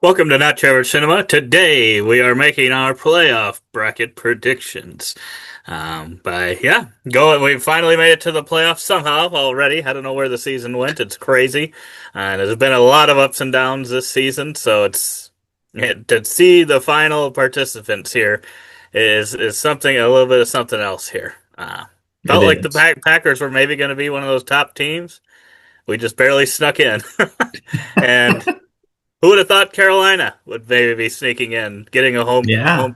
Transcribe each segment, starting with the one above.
Welcome to Not Trevor Cinema. Today we are making our playoff bracket predictions. We finally made it to the playoffs somehow already. I don't know where the season went. It's crazy, and there's been a lot of ups and downs this season. To see the final participants here is something a little bit of something else here. It Felt like the is. Packers were maybe going to be one of those top teams. We just barely snuck in, and who would have thought Carolina would maybe be sneaking in, getting a Yeah.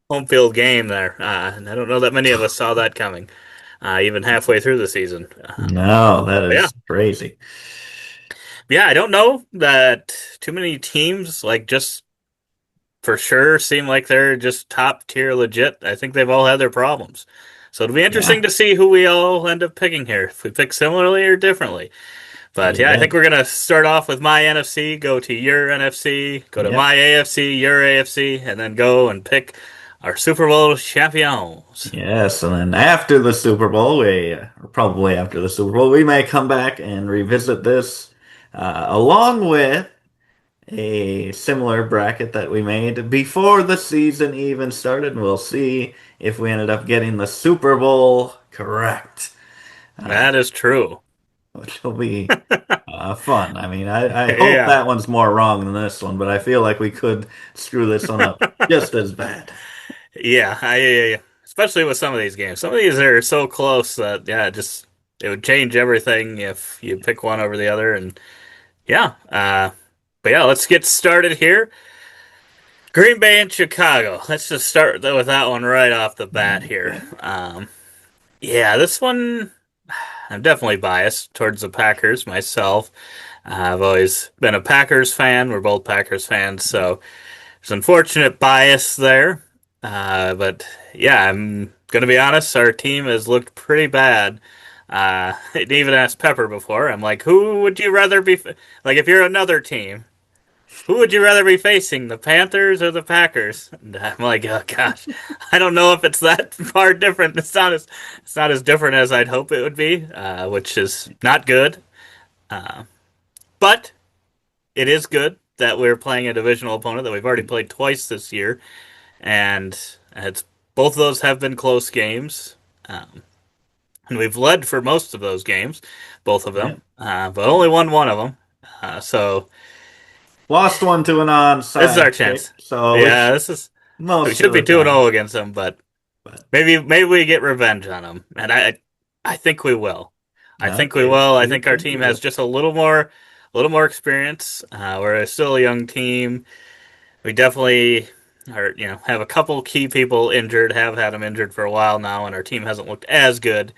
home field game there? And I don't know that many of us saw that coming, even halfway through the season. No, that Yeah, is crazy. yeah, I don't know that too many teams like just for sure seem like they're just top tier legit. I think they've all had their problems. So it'll be Yeah, interesting to see who we all end up picking here. If we pick similarly or differently. But yeah, I yeah, think we're gonna start off with my NFC, go to your NFC, go to yep. my AFC, your AFC, and then go and pick our Super Bowl champions. Yes, and then after the Super Bowl, or probably after the Super Bowl, we may come back and revisit this, along with a similar bracket that we made before the season even started. We'll see if we ended up getting the Super Bowl correct, uh, That is true. which will be fun. I mean, I hope Yeah, that one's more wrong than this one, but I feel like we could screw this one up just as bad. yeah. Especially with some of these games. Some of these are so close that just it would change everything if you pick one over the other. And yeah, but yeah, let's get started here. Green Bay and Chicago. Let's just start with that one right off the bat here. Okay. Yeah, this one I'm definitely biased towards the Packers myself. I've always been a Packers fan. We're both Packers fans, so there's unfortunate bias there. But yeah, I'm gonna be honest. Our team has looked pretty bad. I even asked Pepper before. I'm like, who would you rather be? Like, if you're another team, who would you rather be facing, the Panthers or the Packers? And I'm like, oh gosh, I don't know if it's that far different. It's not as different as I'd hope it would be, which is not good. Uh, but it is good that we're playing a divisional opponent that we've already played twice this year, and it's both of those have been close games, and we've led for most of those games, both of Yeah. them, but only won one of them. So Lost one to an this is our onside chance. kick, so Yeah, this is we most should of be the 2-0 time. against them, but But maybe we get revenge on them, and I think we will. I think we okay, will. I you think our think team you has will. just a little more experience. We're still a young team. We definitely are, have a couple key people injured. Have had them injured for a while now, and our team hasn't looked as good.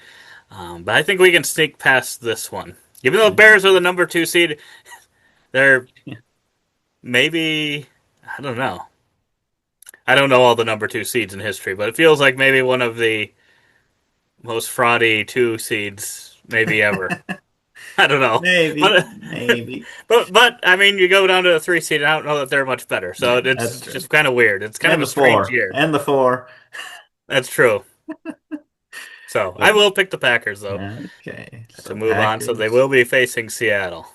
But I think we can sneak past this one. Even though the Yeah. Bears are the number 2 seed, they're maybe I don't know. I don't know all the number 2 seeds in history, but it feels like maybe one of the most fraudy 2 seeds maybe ever. I don't know, Maybe, but maybe. but I mean, you go down to the 3 seed. I don't know that they're much better, so Yeah, that's it's true. just kind of weird. It's kind of And a the strange four, year. and the four. That's true. So I But will pick the Packers though okay, to so move on. So they Packers. will be facing Seattle,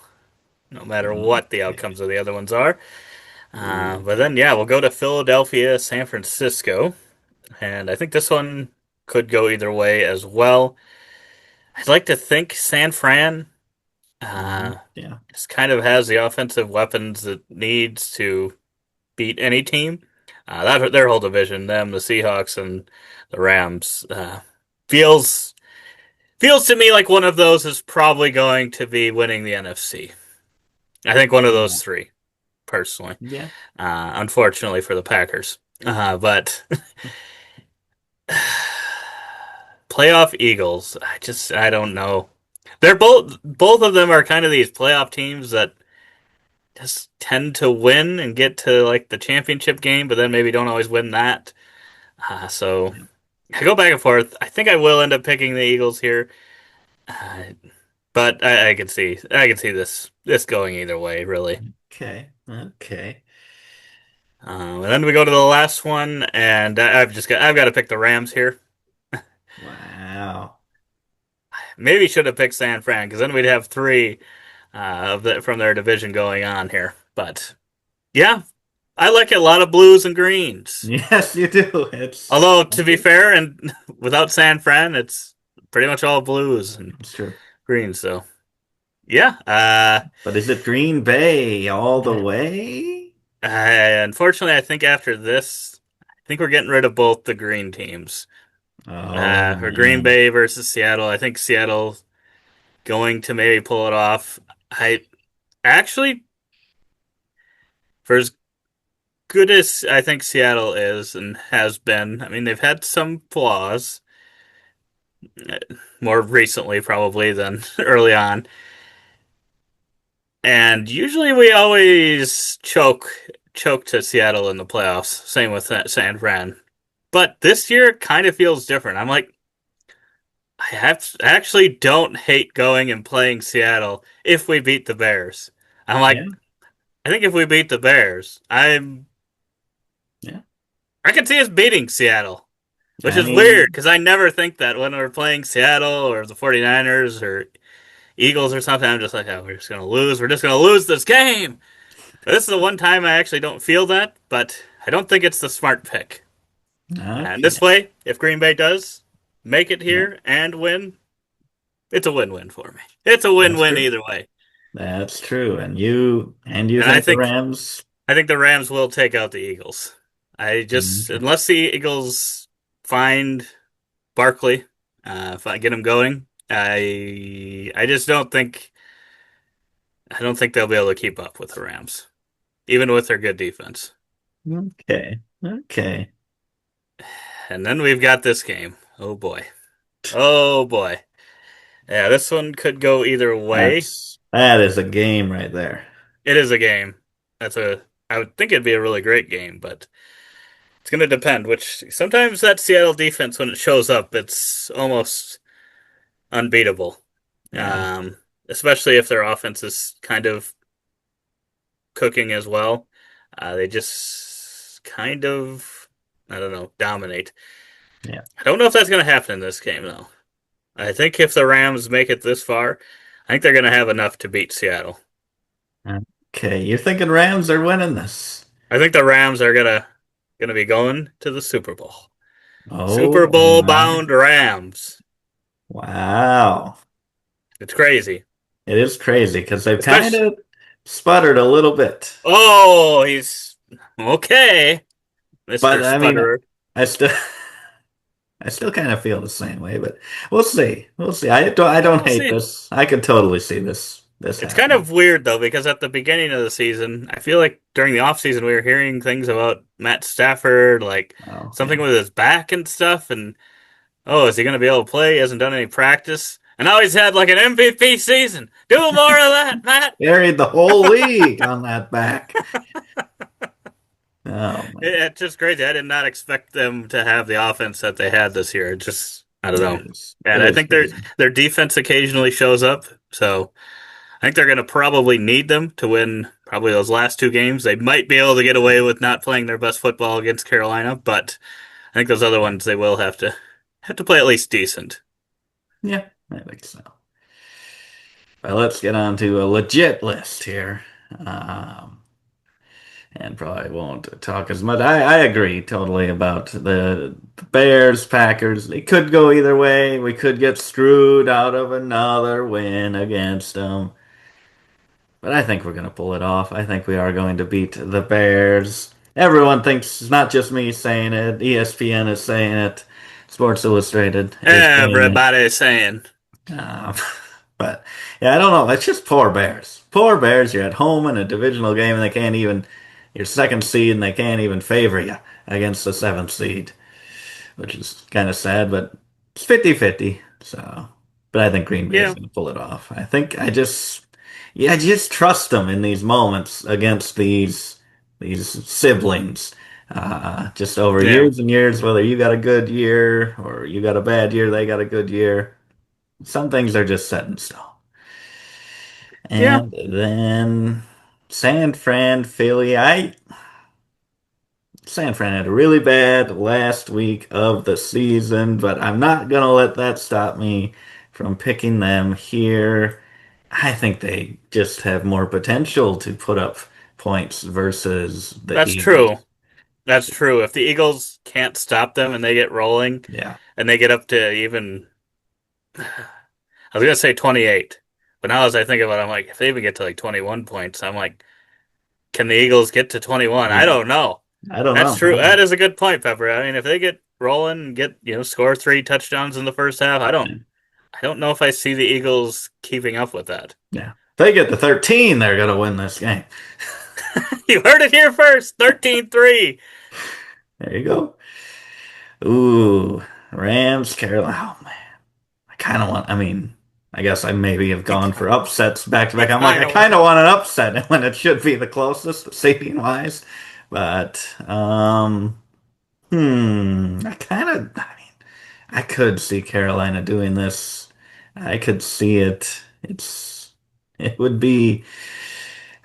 no matter what the Okay. outcomes of the other ones are. Ooh. But then yeah, we'll go to Philadelphia, San Francisco, and I think this one could go either way as well. I'd like to think San Fran Yeah. just kind of has the offensive weapons it needs to beat any team. That their whole division, them, the Seahawks, and the Rams, feels feels to me like one of those is probably going to be winning the NFC. I think one of Yeah. those three, personally. Yeah. Unfortunately for the Packers, but playoff Eagles, I don't know. They're both of them are kind of these playoff teams that just tend to win and get to like the championship game, but then maybe don't always win that. So Yeah. I go back and forth. I think I will end up picking the Eagles here, uh, but I can see this going either way, really. Okay. Okay. And then we go to the last one, and I've got to pick the Rams here. Wow. Maybe should have picked San Fran because then we'd have three from their division going on here. But yeah, I like a lot of blues and greens. Yes, you do. Although to be fair, and without San Fran, it's pretty much all blues and It's true. greens. So yeah, But is it Green Bay all the way? unfortunately, I think after this, I think we're getting rid of both the green teams. Oh For Green man. Bay versus Seattle, I think Seattle going to maybe pull it off. I actually, for as good as I think Seattle is and has been, I mean, they've had some flaws uh, more recently, probably than early on. And usually we always choke to Seattle in the playoffs. Same with San Fran. But this year it kind of feels different. I'm like, actually don't hate going and playing Seattle if we beat the Bears. I'm Yeah, like, I think if we beat the Bears, yeah. I can see us beating Seattle, which I is weird mean, because I never think that when we're playing Seattle or the 49ers or Eagles or something. I'm just like, oh, we're just going to lose. We're just going to lose this game. This is the one time I actually don't feel that, but I don't think it's the smart pick. And this okay. way, if Green Bay does make it Yeah, here and win, it's a win-win for me. It's a that's win-win true. either way. That's true. And you And I think the think Rams? I think the Rams will take out the Eagles. I just Okay. unless the Eagles find Barkley, if I get him going, I just don't think they'll be able to keep up with the Rams, even with their good defense. Okay. Okay. And then we've got this game. Oh boy. Oh boy. Yeah, this one could go either way. That is a game right there. It is a game. That's a I would think it'd be a really great game, but it's going to depend. Which sometimes that Seattle defense, when it shows up, it's almost unbeatable. Yeah. Especially if their offense is kind of cooking as well. They just kind of, I don't know, dominate. Yeah. I don't know if that's going to happen in this game, though. I think if the Rams make it this far, I think they're going to have enough to beat Seattle. Okay. You're thinking Rams are winning this? I think the Rams are gonna be going to the Super Bowl. Super Oh Bowl my. bound Rams. Wow. It's crazy. It is crazy because they've kind Especially of sputtered a little bit. oh, he's okay, Mr. But I mean, Sputterer. I still I still kind of feel the same way, but we'll see. We'll see. I don't We'll hate see. this. I could totally see this It's kind happening. of weird though, because at the beginning of the season, I feel like during the offseason we were hearing things about Matt Stafford, like Oh, something yeah. with his back and stuff, and oh, is he gonna be able to play? He hasn't done any practice. And now he's had like an MVP season. Do more of that, Matt. Carried the whole league on that back. Oh man. It's just crazy. I did not expect them to have the offense that they had this year. It just, I don't It know. is. And It I is think crazy. their defense occasionally shows up. So I think they're going to probably need them to win probably those last two games. They might be able to get away with not playing their best football against Carolina, but I think those other ones they will have to play at least decent. Yeah, I think so. But let's get on to a legit list here. Um, and probably won't talk as much. I agree totally about the Bears, Packers. They could go either way. We could get screwed out of another win against them. But I think we're going to pull it off. I think we are going to beat the Bears. Everyone thinks, it's not just me saying it. ESPN is saying it. Sports Illustrated is saying it. Everybody's saying, Um, but yeah, I don't know. It's just poor Bears. Poor Bears. You're at home in a divisional game, and they can't even. You're second seed, and they can't even favor you against the seventh seed, which is kind of sad. But it's 50-50. So, but I think Green Bay is yeah, going to pull it off. Yeah, I just trust them in these moments against these siblings. Just over yeah, years and years, whether you got a good year or you got a bad year, they got a good year. Some things are just set in stone. yeah, And then San Fran, Philly. San Fran had a really bad last week of the season, but I'm not gonna let that stop me from picking them here. I think they just have more potential to put up points versus the That's true. Eagles. That's true. If the Eagles can't stop them and they get rolling Yeah, and they get up to even, I was gonna say 28, but now as I think about it, I'm like, if they even get to like 21 points, I'm like, can the Eagles get to 21? I yeah. don't know. I don't That's know. true. That is a good point, Pepper. I mean, if they get rolling and get, score 3 touchdowns in the first half, I don't know if I see the Eagles keeping up with that. Yeah. If they get to 13, they're gonna win this game. You heard it here first. 13-3. There you go. Ooh, Rams, Carolina. Oh man, I kind of want. I mean, I guess I maybe have gone for upsets back to You back. I'm like, I kind of kind of want an upset when it should be the closest seating wise. But I kind of. I mean, I could see Carolina doing this. I could see it. It would be.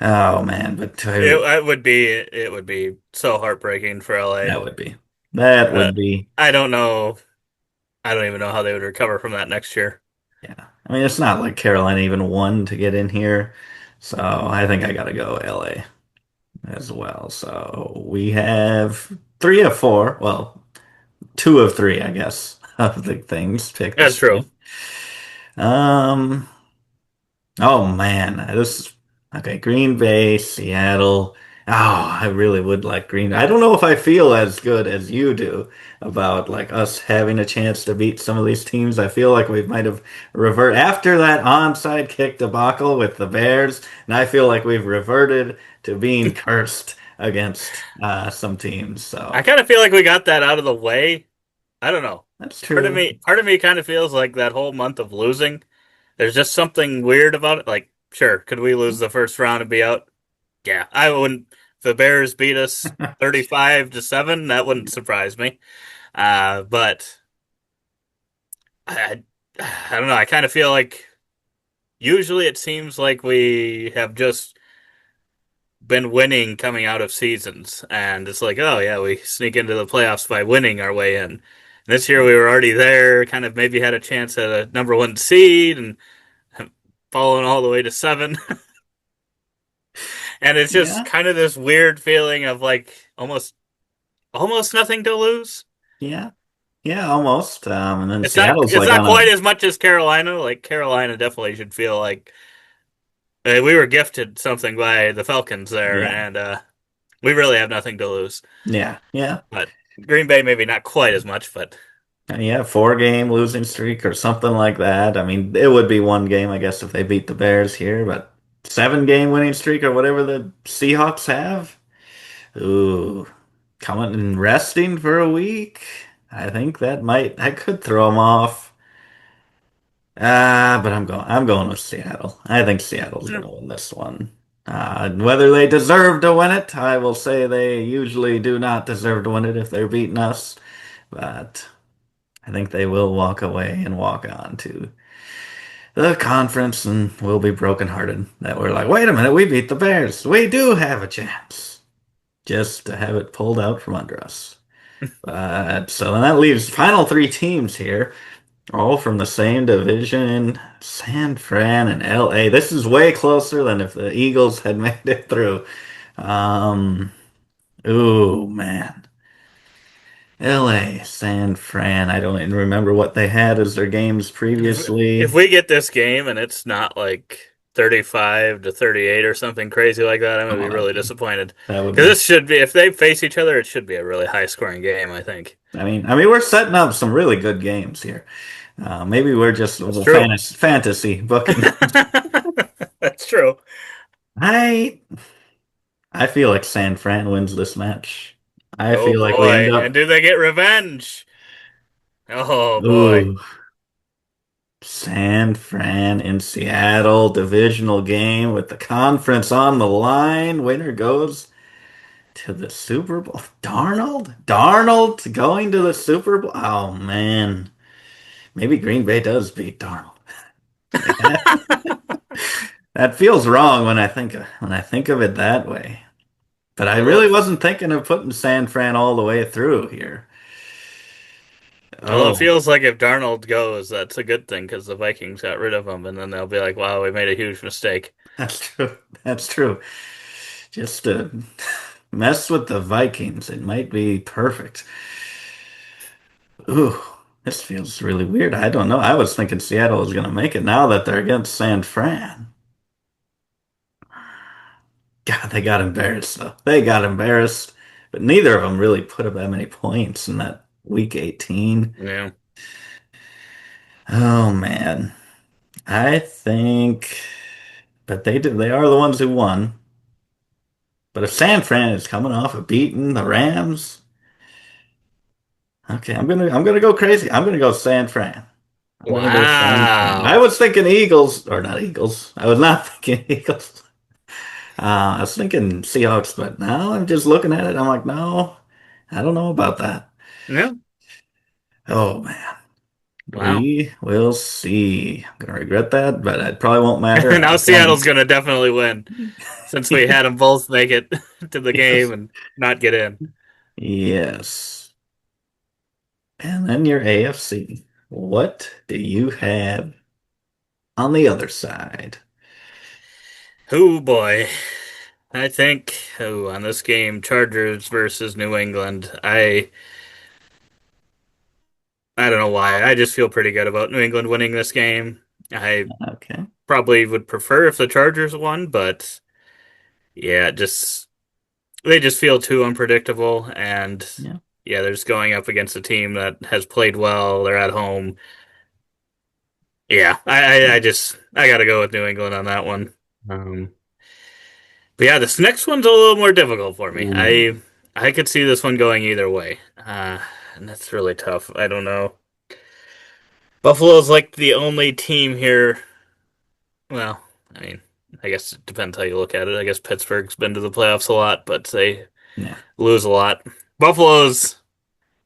Oh man, but it would be so heartbreaking for LA. that would be. That Uh, would be. I don't know. I don't even know how they would recover from that next year. Yeah. I mean, it's not like Carolina even won to get in here. So I think I got to go LA as well. So we have three of four. Well, two of three, I guess, of the things picked the That's true. same. Um, Oh man, this okay. Green Bay, Seattle. Oh, I really would like Green. I don't know if I feel as good as you do about like us having a chance to beat some of these teams. I feel like we might have revert after that onside kick debacle with the Bears, and I feel like we've reverted to being cursed against some teams. I So kind of feel like we got that out of the way. I don't know. that's Part of true. me, part of me kind of feels like that whole month of losing. There's just something weird about it. Like, sure, could we lose the first round and be out? Yeah, I wouldn't. If the Bears beat us 35-7, that wouldn't surprise me. But I, I don't know. I kind of feel like usually it seems like we have just been winning coming out of seasons, and it's like, oh yeah, we sneak into the playoffs by winning our way in. This year we were already there, kind of maybe had a chance at a number one seed, and falling all the way to 7. And it's just Yeah, kind of this weird feeling of like almost nothing to lose. yeah, yeah, almost. And then It's not Seattle's it's like not on a quite as much as Carolina. Like Carolina definitely should feel like we were gifted something by the Falcons there, yeah. and we really have nothing to lose. Yeah, yeah. But Green Bay maybe not quite as much, but Yeah, 4 game losing streak or something like that. I mean, it would be 1 game, I guess, if they beat the Bears here, but 7 game winning streak or whatever the Seahawks have. Ooh, coming and resting for a week. I could throw them off. But I'm going with Seattle. I think Seattle's mm, gonna win this one. Whether they deserve to win it, I will say they usually do not deserve to win it if they're beating us, but I think they will walk away and walk on to the conference and we'll be brokenhearted that we're like, wait a minute, we beat the Bears. We do have a chance. Just to have it pulled out from under us. But so then that leaves final 3 teams here, all from the same division, San Fran and LA. This is way closer than if the Eagles had made it through. Um, ooh, man. LA, San Fran. I don't even remember what they had as their games if previously. we get this game and it's not like 35-38 or something crazy like that, I'm gonna Oh, be really disappointed. that would Because be. this should be, if they face each other, it should be a really high scoring game, I think. I mean, we're setting up some really good games here. Maybe we're just a That's little true. fantasy booking. That's true. I I feel like San Fran wins this match. I Oh feel like we end boy. And up. do they get revenge? Oh boy. Ooh, San Fran in Seattle divisional game with the conference on the line. Winner goes to the Super Bowl. Darnold going to the Super Bowl. Oh man, maybe Green Bay does beat Darnold. That feels wrong when I think of it that way. But I Although really it, wasn't thinking of putting San Fran all the way through here. although it Oh, feels like if Darnold goes, that's a good thing because the Vikings got rid of him, and then they'll be like, "Wow, we made a huge mistake." that's true. That's true. just to mess with the Vikings. It might be perfect. Ooh, this feels really weird. I don't know. I was thinking Seattle was going to make it now that they're against San Fran. God, they got embarrassed though. They got embarrassed, but neither of them really put up that many points in that week 18. Yeah. Oh man. I think but they did they are the ones who won. But if San Fran is coming off of beating the Rams, okay, I'm gonna go crazy. I'm gonna go San Fran. I'm gonna go San Fran. I Wow. was thinking Eagles, or not Eagles. I was not thinking Eagles. I was thinking Seahawks, but now I'm just looking at it. I'm like, no, I don't know about that. Yeah. Oh man, Wow. we will see. I'm gonna regret that, but it probably won't matter. Now I'm going. Seattle's gonna definitely win since we had them both make it to the Yes. game and not get in. Yes. And then your AFC. What do you have on the other side? Oh boy. I think on this game, Chargers versus New England. I don't know why. I just feel pretty good about New England winning this game. I Okay. probably would prefer if the Chargers won, but yeah, just they just feel too unpredictable and Yeah. yeah, they're just going up against a team that has played well. They're at home. Yeah, I gotta go with New England on that one. Um, but yeah, this next one's a little more difficult for me. Ooh. I could see this one going either way, and that's really tough. I don't know. Buffalo's like the only team here. Well, I mean, I guess it depends how you look at it. I guess Pittsburgh's been to the playoffs a lot, but they Yeah. lose a lot. Buffalo's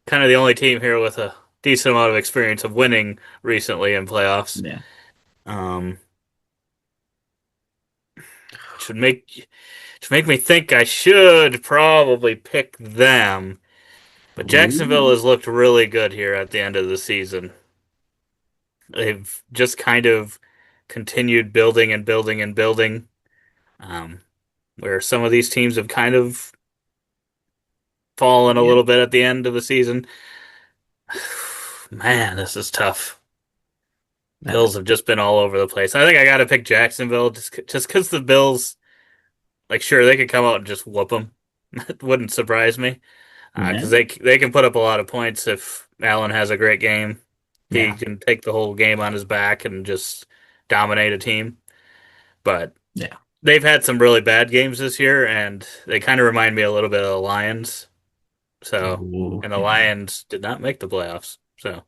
kind of the only team here with a decent amount of experience of winning recently in playoffs. Yeah. Um, should make should make me think I should probably pick them. But Jacksonville Ooh. has looked really good here at the end of the season. They've just kind of continued building and building and building. Um, where some of these teams have kind of fallen a Yeah. little bit at the end of the season. Man, this is tough. Uh, Bills have just been all over the place. I think I got to pick Jacksonville just because the Bills, like, sure they could come out and just whoop them. It wouldn't surprise me yeah. because they can put up a lot of points if Allen has a great game. He Yeah. can take the whole game on his back and just dominate a team. But Yeah. they've had some really bad games this year, and they kind of remind me a little bit of the Lions. So, Ooh. and the Yeah. Lions did not make the playoffs. So,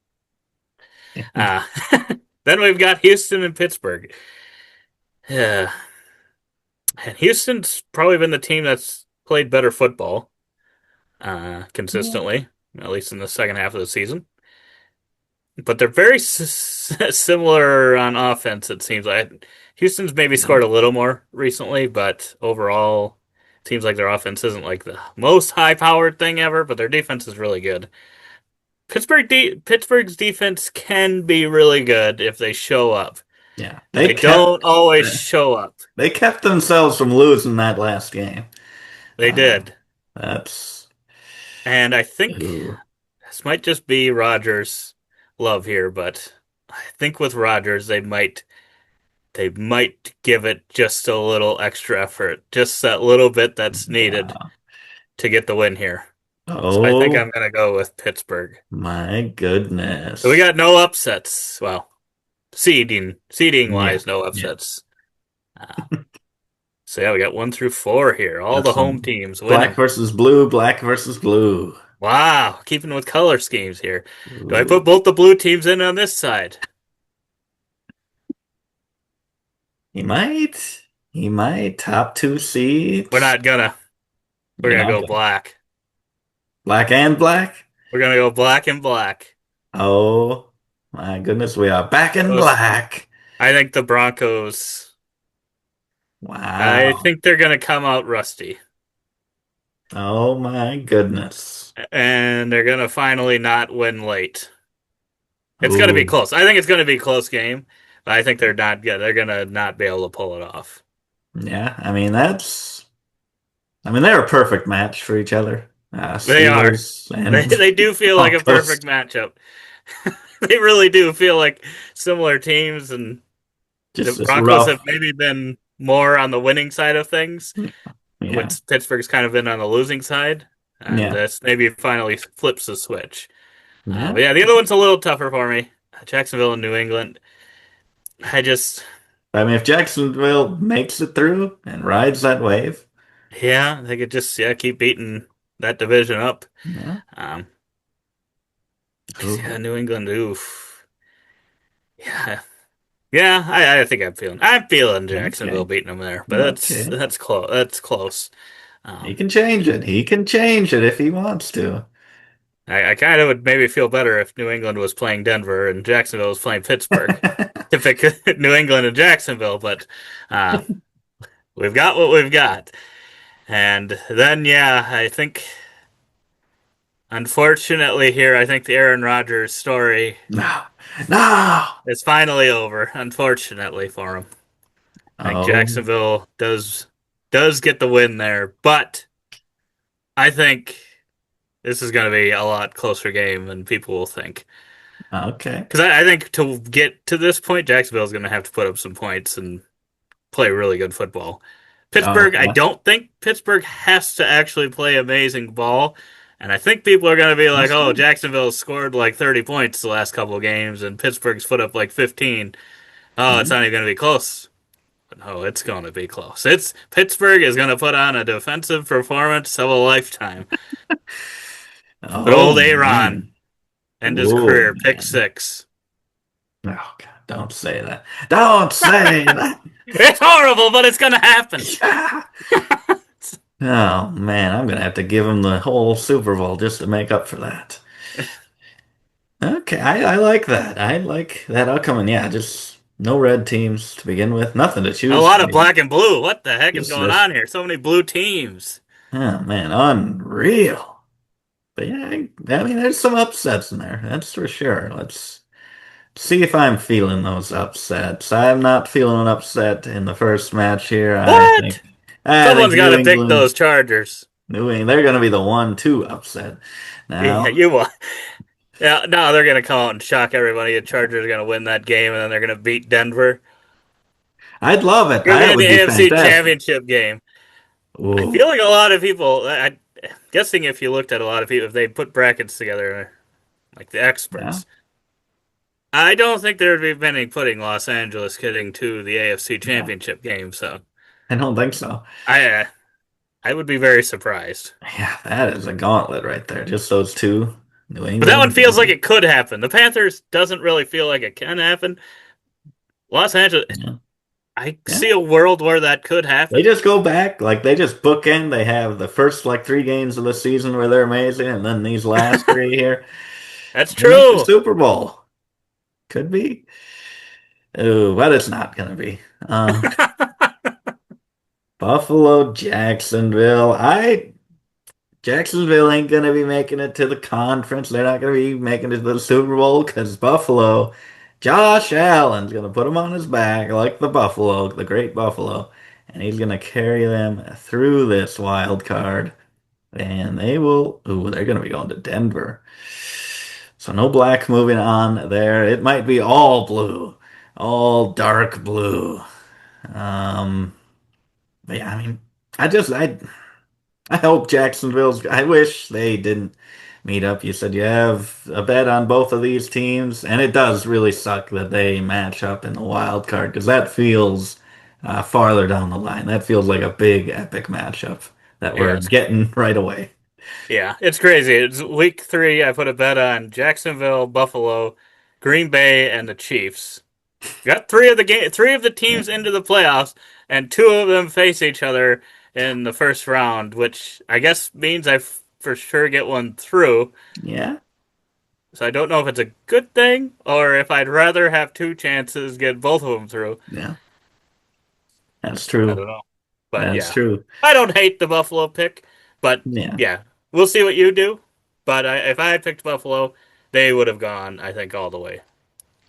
Yeah. uh, then we've got Houston and Pittsburgh. Yeah. And Houston's probably been the team that's played better football consistently, at least in the second half of the season. But they're very similar on offense, it seems like. Houston's maybe Yeah. scored a little more recently, but overall, it seems like their offense isn't like the most high powered thing ever, but their defense is really good. Pittsburgh's defense can be really good if they show up. Yeah. They don't always show up. They kept themselves from losing that last game. They Uh, did. that's And I think ooh. this might just be Rodgers' love here, but I think with Rodgers they might give it just a little extra effort, just that little bit that's needed Wow. to get the win here. So I think Oh I'm gonna go with Pittsburgh. my So we goodness. got no upsets. Well, seeding Yeah. wise, no Yeah. upsets. Uh, so yeah, we got 1 through 4 here. All Got the home some teams black winning. versus blue, black versus blue. Wow, keeping with color schemes here. Do I put Ooh. both the blue teams in on this side? He might. He might. Top two We're seeds. not gonna. We're You're gonna not go gonna. black. Black and black? We're gonna go black and black. Oh my goodness. We are back in Those, black. I think the Broncos. I Wow. think they're gonna come out rusty, Oh my goodness. and they're gonna finally not win late. It's gonna be Ooh. close. I think it's gonna be a close game, but I think they're not good. They're gonna not be able to pull it off. Yeah. I mean, that's. I mean, they're a perfect match for each other. They are. Steelers They and they do feel like a Broncos. perfect matchup. They really do feel like similar teams, and the Just this Broncos have rough. maybe been more on the winning side of things, when Yeah. Pittsburgh's kind of been on the losing side, and Yeah. this maybe finally flips the switch. Yeah. But yeah, the other one's a little tougher for me. Jacksonville and New England. I just, I mean, if Jacksonville makes it through and rides that wave, yeah, they could just keep beating that division up. yeah. Um, 'Cause, yeah, Ooh. New England, oof. Yeah, yeah, I'm feeling Jacksonville Okay. beating them there, but Okay. that's close. That's close. He Um, can change it. He can change it if he wants to. I kind of would maybe feel better if New England was playing Denver and Jacksonville was playing Pittsburgh. To pick New England and Jacksonville, but uh, we've got what we've got. And then, yeah, I think, unfortunately, here, I think the Aaron Rodgers story No. No. is finally over, unfortunately for him. I think Oh, Jacksonville does get the win there, but I think this is going to be a lot closer game than people will think. okay. Because I think to get to this point, Jacksonville is going to have to put up some points and play really good football. Oh, Pittsburgh, I yeah. don't think Pittsburgh has to actually play amazing ball. And I think people are going to be like, That's oh, true. Jacksonville scored like 30 points the last couple of games and Pittsburgh's put up like 15. Oh, it's Yeah. not even going to be close. But no, it's going to be close. It's Pittsburgh is going to put on a defensive performance of a lifetime. But Oh, old Aaron, man. end his Oh, career, pick man. six. Oh, God. Don't say that. Don't say that. It's horrible, but it's going to happen. Oh, man. I'm going to have to give him the whole Super Bowl just to make up for that. Okay, I like that. I like that outcome. And yeah, just no red teams to begin with. Nothing to A choose lot of from. black and blue. What the heck is Just going this. on here? So many blue teams. Oh, man. Unreal. But yeah, I mean, there's some upsets in there. That's for sure. Let's see if I'm feeling those upsets. I'm not feeling an upset in the first match here. What? I think Someone's got to pick those Chargers. New England, they're going to be the 1-2 upset. Yeah, Now, you won. Yeah, no, they're gonna come out and shock everybody. The Chargers are gonna win that game, and then they're gonna beat Denver. I'd love it. It's gonna be That in the would be AFC fantastic. Championship game. I Ooh, feel like a lot of people. I'm guessing if you looked at a lot of people, if they put brackets together, like the yeah. experts, I don't think there would be many putting Los Angeles getting to the AFC No, Championship game. So I don't think so. I, uh, I would be very surprised. Yeah, that is a gauntlet right there. Just those two, New But that one England. feels like it could happen. The Panthers doesn't really feel like it can happen. Los Angeles, Yeah, I yeah. see a world where that could They happen. just go back, like they just bookend. They have the first like 3 games of the season where they're amazing, and then these last three here. That's They make the true. Super Bowl. Could be. Oh, but it's not gonna be. Buffalo, Jacksonville. I Jacksonville ain't gonna be making it to the conference. They're not gonna be making it to the Super Bowl because Buffalo, Josh Allen's gonna put them on his back like the Buffalo, the great Buffalo, and he's gonna carry them through this wild card. And they will. Ooh, they're gonna be going to Denver. So no black moving on there. It might be all blue, all dark blue. Um, but yeah, I mean, I hope Jacksonville's. I wish they didn't meet up. You said you have a bet on both of these teams, and it does really suck that they match up in the wild card because that feels farther down the line. That feels like a big epic matchup that Yeah, we're getting right away. it's crazy. It's week three. I put a bet on Jacksonville, Buffalo, Green Bay, and the Chiefs. Got three of the Yeah, teams into the playoffs, and two of them face each other in the first round, which I guess means for sure get one through. yeah, So I don't know if it's a good thing or if I'd rather have two chances get both of them through. yeah. That's I true. don't know, but That's yeah, true. I don't hate the Buffalo pick, but Yeah. yeah, we'll see what you do. But if I had picked Buffalo, they would have gone, I think, all the way.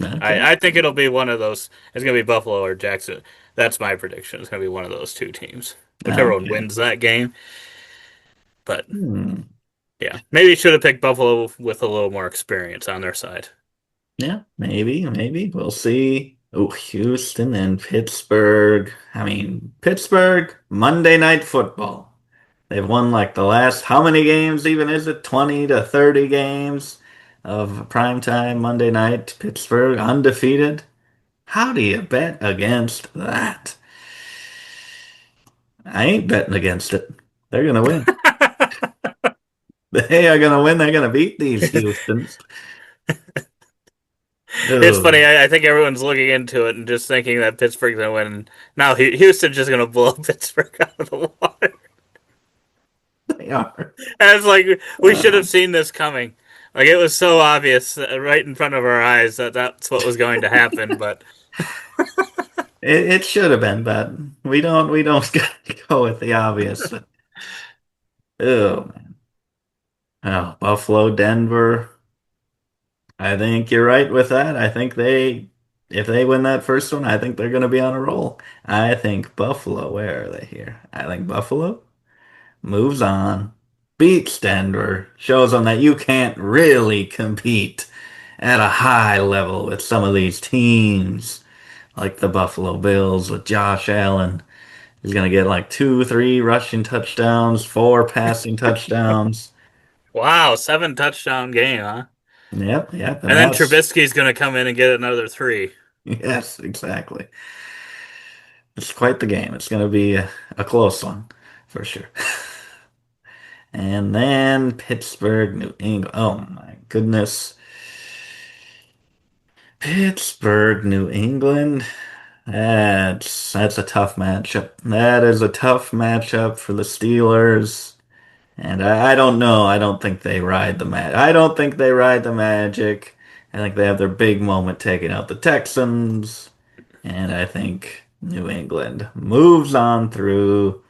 Okay. I think it'll be one of those. It's going to be Buffalo or Jackson. That's my prediction. It's going to be one of those two teams. whichever one Okay. wins that game. But Hmm. yeah, maybe should have picked Buffalo with a little more experience on their side. Yeah, maybe. We'll see. Oh, Houston and Pittsburgh. I mean, Pittsburgh, Monday Night Football. They've won like the last, how many games even is it? 20 to 30 games of primetime Monday night. Pittsburgh undefeated. How do you bet against that? I ain't betting against it. They're gonna win. They are gonna win. They're gonna beat these Houstons. It's funny. Oh, I think everyone's looking into it and just thinking that Pittsburgh's gonna win. Now Houston's just gonna blow Pittsburgh out of the water. they are. And it's like we should Uh, have seen this coming. Like it was so obvious right in front of our eyes that that's what was going to happen. But it should have been, but we don't go with the obvious. Oh, oh, Buffalo, Denver. I think you're right with that. I think if they win that first one, I think they're going to be on a roll. I think Buffalo, where are they here? I think Buffalo moves on, beats Denver, shows them that you can't really compete at a high level with some of these teams, like the Buffalo Bills with Josh Allen. He's going to get like two, three rushing touchdowns, four passing touchdowns. wow, 7 touchdown game, huh? Yep. And And then that's, Trubisky's gonna come in and get another three. yes, exactly. It's quite the game. It's going to be a close one for sure. And then Pittsburgh, New England. Oh my goodness. Pittsburgh, New England. That's a tough matchup. That is a tough matchup for the Steelers. And I don't know. I don't think they ride the mag. I don't think they ride the Magic. I think they have their big moment taking out the Texans. And I think New England moves on through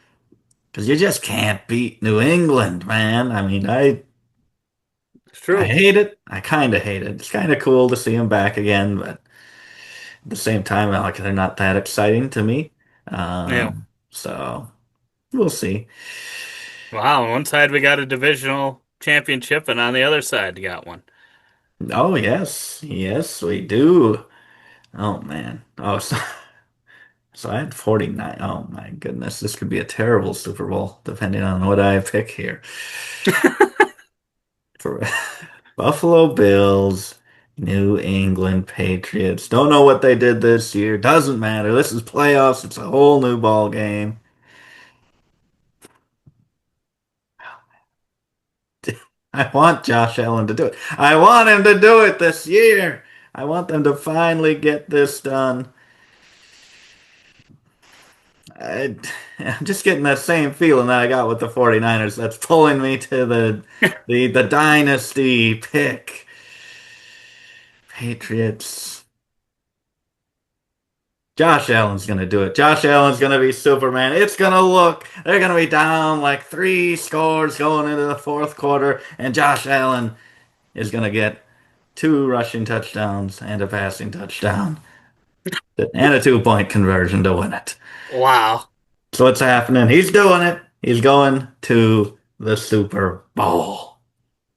because you just can't beat New England, man. I mean, It's I true. hate it. I kind of hate it. It's kind of cool to see them back again, but at the same time, like they're not that exciting to me. Yeah. So we'll see. Wow. On one side we got a divisional championship, and on the other side you got one. Oh yes, we do. Oh man. So I had 49. Oh my goodness, this could be a terrible Super Bowl depending on what I pick here. For Buffalo Bills, New England Patriots. Don't know what they did this year. Doesn't matter. This is playoffs. It's a whole new ball game. I want Josh Allen to do it. I want him to do it this year. I want them to finally get this done. I, I'm just getting that same feeling that I got with the 49ers. That's pulling me to the dynasty pick. Patriots. Josh Allen's gonna do it. Josh Allen's gonna be Superman. It's gonna look, they're gonna be down like three scores going into the fourth quarter, and Josh Allen is gonna get two rushing touchdowns and a passing touchdown and a 2-point conversion to win it. Wow. So what's happening? He's doing it. He's going to the Super Bowl.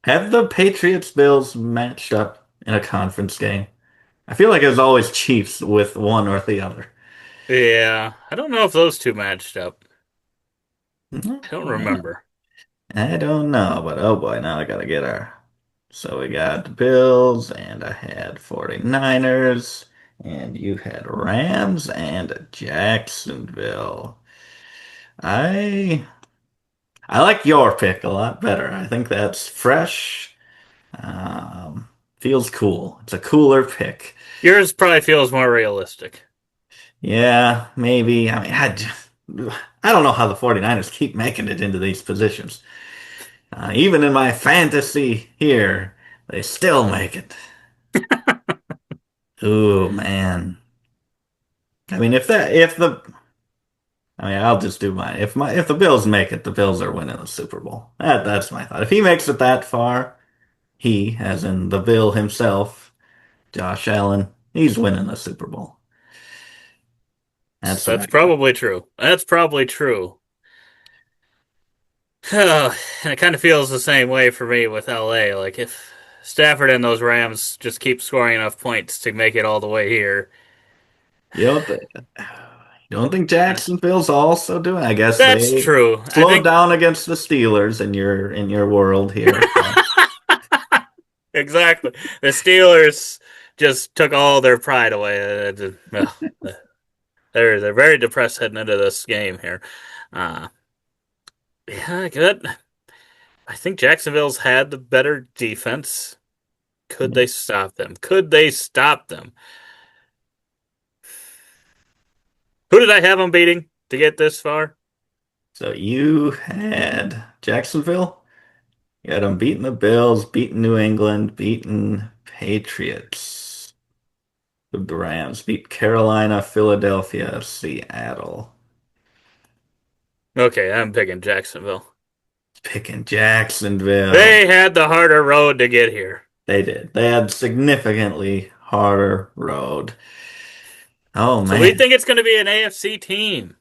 Have the Patriots Bills matched up in a conference game? I feel like it was always Chiefs with one or the other. Yeah. I don't know if those two matched up. I don't Yeah. remember. I don't know, but oh boy, now I gotta get our. So we got the Bills, and I had 49ers, and you had Rams and Jacksonville. I I like your pick a lot better. I think that's fresh. Um, Feels cool. It's a cooler pick. Yours probably feels more realistic. Yeah, maybe. I mean, I don't know how the 49ers keep making it into these positions. Even in my fantasy here, they still make it. Ooh, man. I mean, I mean, I'll just do mine. If the Bills make it, the Bills are winning the Super Bowl. That's my thought. If he makes it that far, he, as in the Bill himself, Josh Allen, he's winning the Super Bowl. That's what That's I got. probably true. That's probably true. Oh, and it kind of feels the same way for me with LA. Like if Stafford and those Rams just keep scoring enough points to make it all the way here, You don't think, you don't think uh, Jacksonville's also doing? I guess that's they true. I slowed think down against the Steelers in your world here. So exactly. The Steelers just took all their pride away. Well, they're very depressed heading into this game here. Uh, yeah, good. I think Jacksonville's had the better defense. Could yeah. they stop them? Could they stop them? Who did I have them beating to get this far? So you had Jacksonville. You had them beating the Bills, beating New England, beating Patriots. The Rams beat Carolina, Philadelphia, Seattle. Okay, I'm picking Jacksonville. Picking Jacksonville. They had the harder road to get here. They did. They had significantly harder road. Oh So we man, think it's going to be an AFC team.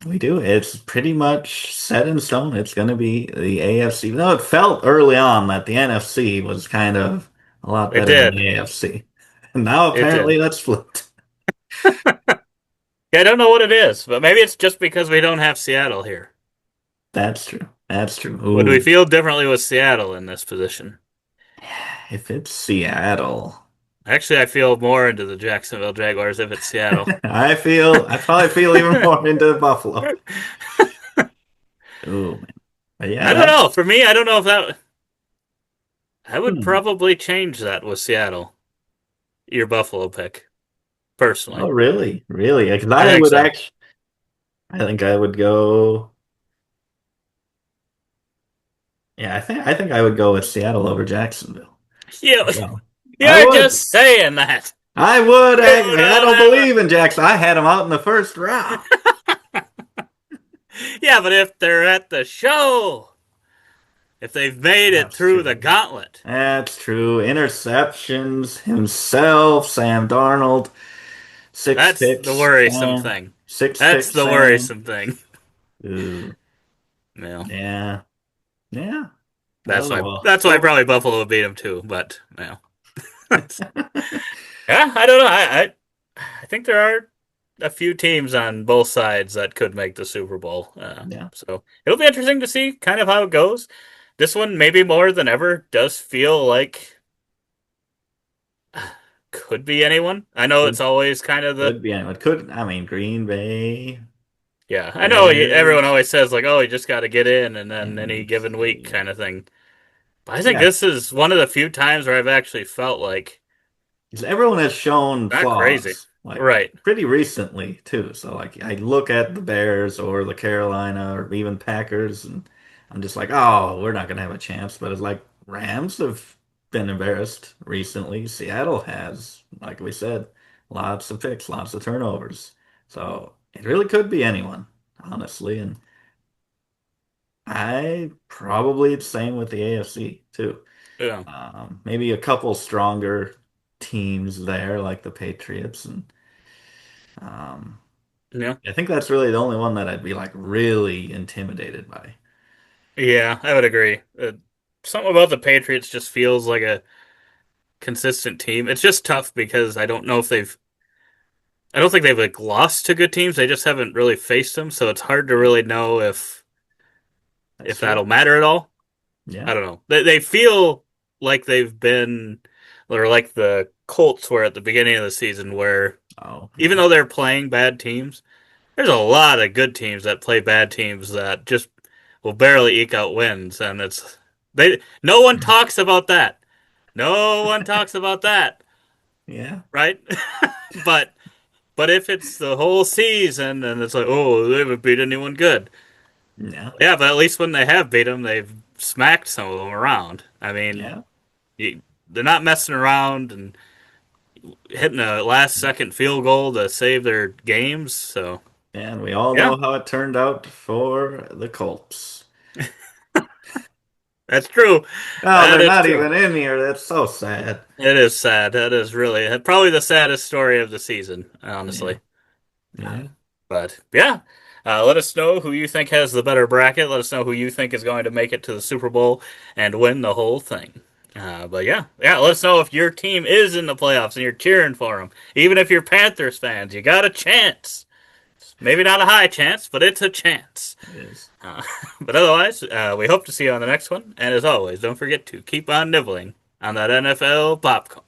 we do. It's pretty much set in stone. It's going to be the AFC. No, it felt early on that the NFC was kind of a lot It better than did. the AFC. And now It did. apparently that's flipped. Yeah, I don't know what it is, but maybe it's just because we don't have Seattle here. That's true. That's true. Would we Ooh, feel differently with Seattle in this position? if it's Seattle, Actually, I feel more into the Jacksonville Jaguars if it's Seattle. I probably feel even more into Buffalo. Ooh, man. But yeah, I don't that's know. For me, I don't know if that. I would hmm. probably change that with Seattle. Your Buffalo pick, Oh, personally. really? Really? Because I I think would so. actually, I think I would go. Yeah, I think I would go with Seattle over Jacksonville. You, Well, I you're would. just saying that. I would You actually. I don't don't have believe in Jackson. I had him out in the first round. a. Yeah, but if they're at the show, if they've made it That's through the true. gauntlet, That's true. Interceptions himself, Sam Darnold, six that's the picks, worrisome Sam. thing. Six That's picks, the Sam. worrisome thing. Ooh, You yeah, yeah. that's Oh why. well. That's why Oh. probably Buffalo would beat them too. But yeah, I don't know. I think there are a few teams on both sides that could make the Super Bowl. Yeah, So it'll be interesting to see kind of how it goes. This one, maybe more than ever, does feel like could be anyone. I know could it's always kind of the could be anyone. Could I mean Green Bay, yeah. I know everyone Bears. always says like, oh, you just got to get in, and then any given week NFC. kind of thing. But I think Yeah, this is one of the few times where I've actually felt like 'cause everyone has shown not crazy, flaws, like right? pretty recently too. So like I look at the Bears or the Carolina or even Packers, and I'm just like, oh, we're not gonna have a chance. But it's like Rams have been embarrassed recently. Seattle has, like we said, lots of picks, lots of turnovers. So it really could be anyone, honestly. And I probably the same with the AFC too. Yeah, Maybe a couple stronger teams there, like the Patriots, and um, yeah, I think that's really the only one that I'd be like really intimidated by. yeah. I would agree. Something about the Patriots just feels like a consistent team. It's just tough because I don't know if they've. I don't think they've like lost to good teams. They just haven't really faced them, so it's hard to really know That's if true. that'll matter at all. Yeah. I don't know. They feel like they've been, or like the Colts were at the beginning of the season, where Oh, even yeah. though they're playing bad teams, there's a lot of good teams that play bad teams that just will barely eke out wins, and it's they. No one talks about that. No one talks about that, Yeah. right? but but if it's the whole season and it's like, oh, they haven't beat anyone good. Yeah. Yeah, but at least when they have beat them, they've smacked some of them around. I mean, Yeah. they're not messing around and hitting a last second field goal to save their games. So, And we all yeah, know how it turned out for the Colts. that's true. Oh, That they're is not true. even in here. That's so sad. It is sad. That is really probably the saddest story of the season, Yeah. honestly. Uh, Yeah. but yeah, Let us know who you think has the better bracket. Let us know who you think is going to make it to the Super Bowl and win the whole thing. But yeah, let us know if your team is in the playoffs and you're cheering for them. Even if you're Panthers fans, you got a chance. Maybe not a high chance, but it's a chance. It is. Uh, but otherwise, we hope to see you on the next one. And as always, don't forget to keep on nibbling on that NFL popcorn.